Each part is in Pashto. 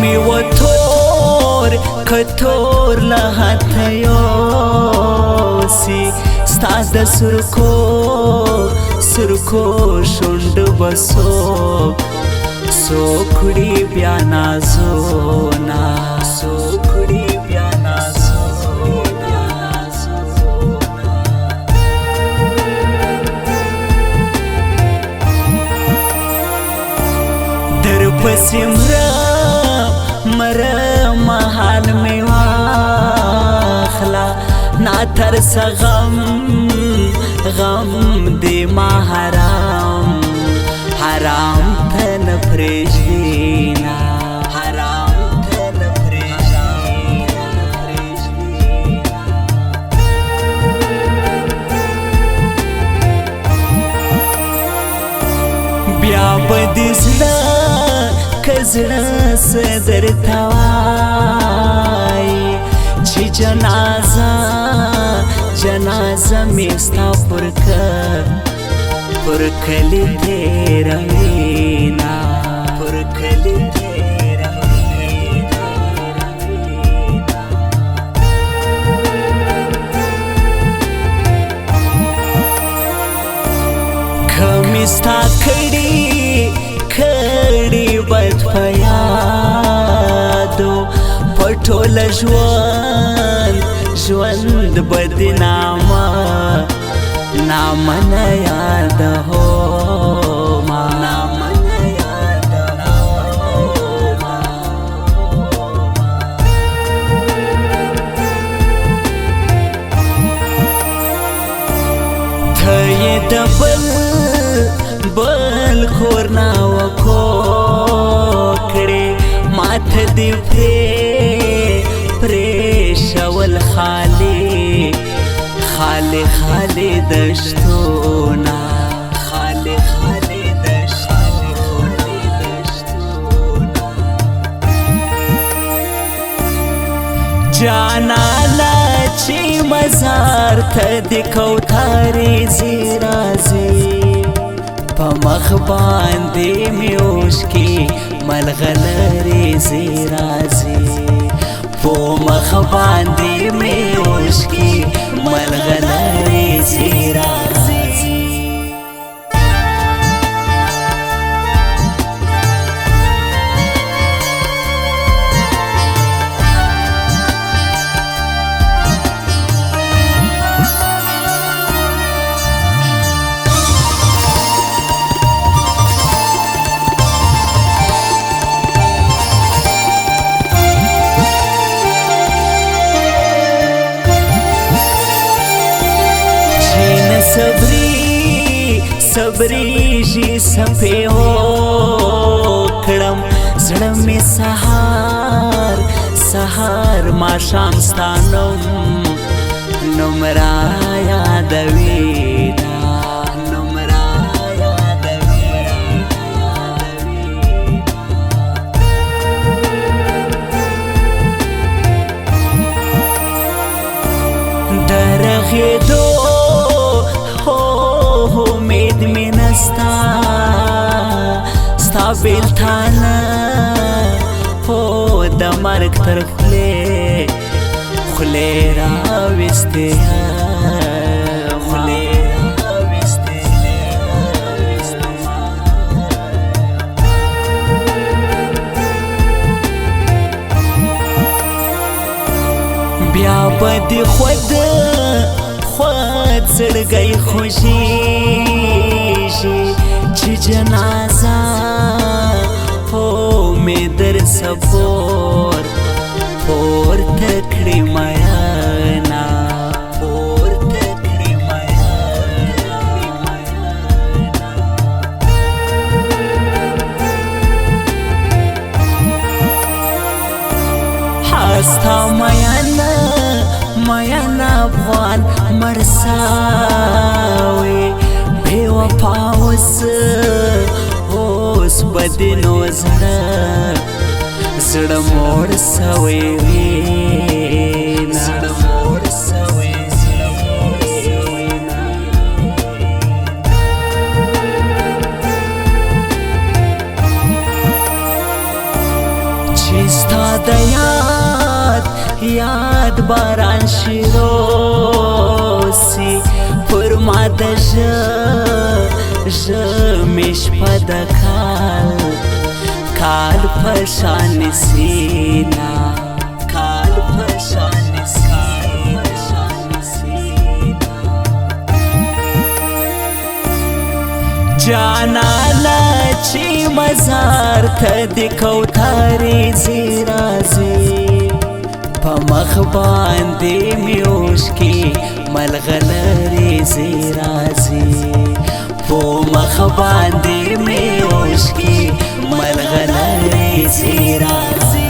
می و تور کتور لحتیوسی ستاد سرکو شند بسو سوکڑی بیانا زونا سوکڑی بیانا در پسی مرا محال میں واخلا نا ترس غم دی ما حرام تن پریشدینا حرام تن پریشدینا بیا بدزلا کزړه صدر توای چې جنازه میستا پر کلی تیروینا پر کلی تیروینا کمیستا کڑی بد پیادو پټول ژوند بدنامه نامه یاد هو ته یې د بل کور نا وکړې ماته دې پرېښول خالی دشتونا خالی دشتونا جانانا چی مزار تا دی کوتاری زیرازی پا مخ باندی میوش کی ملغلری زیرازی پا مخ باندی میوش کی ملغلری زیرازی صبری جی سپے ہو کڑم زړه می سهار ما شام ستانم نمرا یادوینا درغیدو امید می نستا ستا بیلتانا ہو د مرگ تر خلی راوستی بیا بدی خود زړګی خوشیږي چې جنازه هو مې در سپور پورته کړې میانا پورته ستا میان افغان مرساوي بے وفا اوس بدنو زړه موړ سوی وینا چې ستا د یاد باران شروسي پر ما د ژمي شپه د کال په شان سینا جانا چې مزار ته د کوثرې زیرازي په مخ باندې مې اوښکې ملغلرې زیرازي په مخ باندې مې اوښکې ملغلرې زیرازي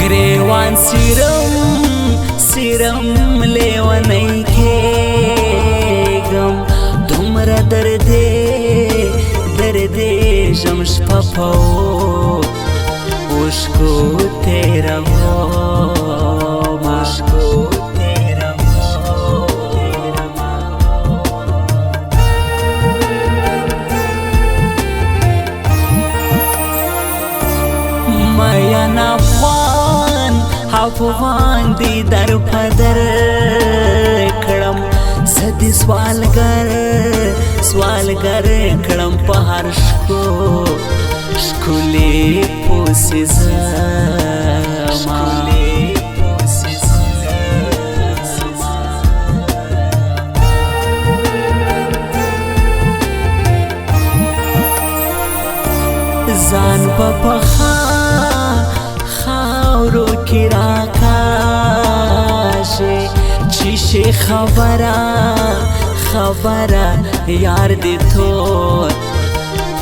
گریوان سیرم لیونی کېږم دومره دردې ژم شپه په اوښکو تېرومه میان افغان دی در پدر کړم زدي سوالګر کړم په هر ښکلې پوسې زما ځان په خاورو کې راکاږي چې شي خبره یار دې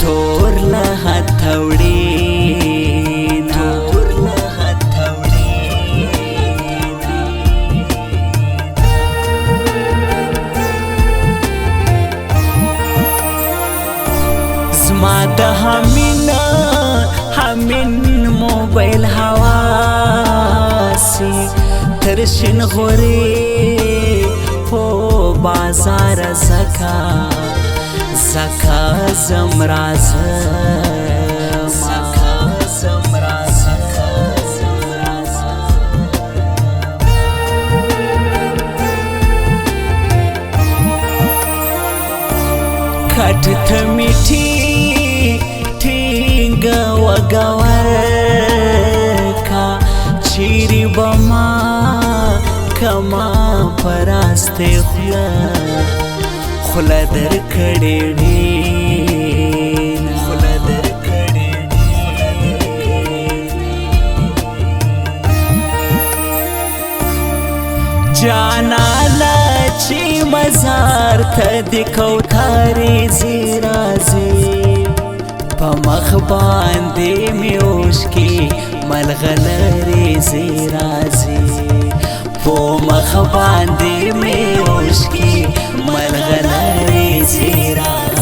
تور له هتوړي زما د همین موبایل حواسی تر شین غوري په بازار زکا زمراز کټ ته میټي ټینګه وګورکا چیرې بما کما پراسته خوله در کړې جانا چې مزار ته د کوثرې زیرازي په مخ باندې مې اوښکې ملغلرې زیرازي په مخ باندې مې اوښکې ملغلرې زیرازي